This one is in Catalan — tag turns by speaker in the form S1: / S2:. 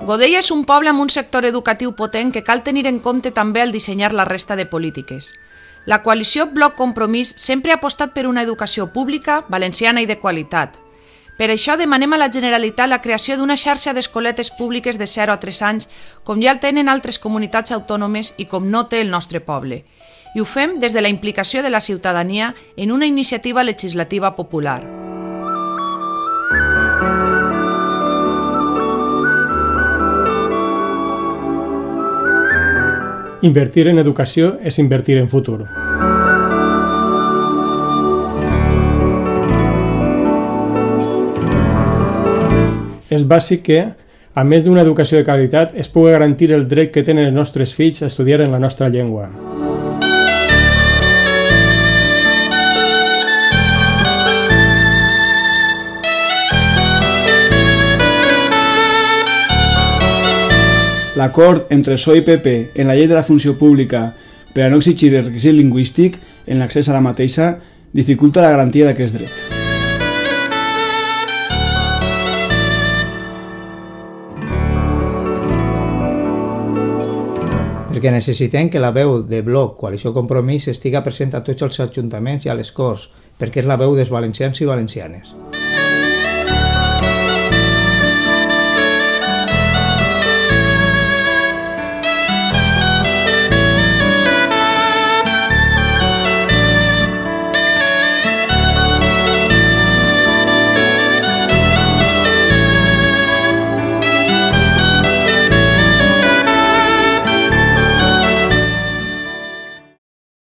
S1: Godella és un poble amb un sector educatiu potent que cal tenir en compte també al dissenyar la resta de polítiques. La coalició Bloc Compromís sempre ha apostat per una educació pública, valenciana i de qualitat. Per això demanem a la Generalitat la creació d'una xarxa d'escoletes públiques de 0 a 3 anys, com ja el tenen altres comunitats autònomes i com no té el nostre poble. I ho fem des de la implicació de la ciutadania en una iniciativa legislativa popular.
S2: Invertir en educació és invertir en futur. És bàsic que, a més d'una educació de qualitat, es pugui garantir el dret que tenen els nostres fills a estudiar en la nostra llengua.
S3: L'acord entre PSOE i PP en la llei de la funció pública per a no exigir el requisit lingüístic en l'accés a la mateixa dificulta la garantia d'aquest dret.
S4: Perquè necessitem que la veu de Bloc Coalició Compromís estiga present a tots els ajuntaments i a les Corts, perquè és la veu dels valencians i valencianes.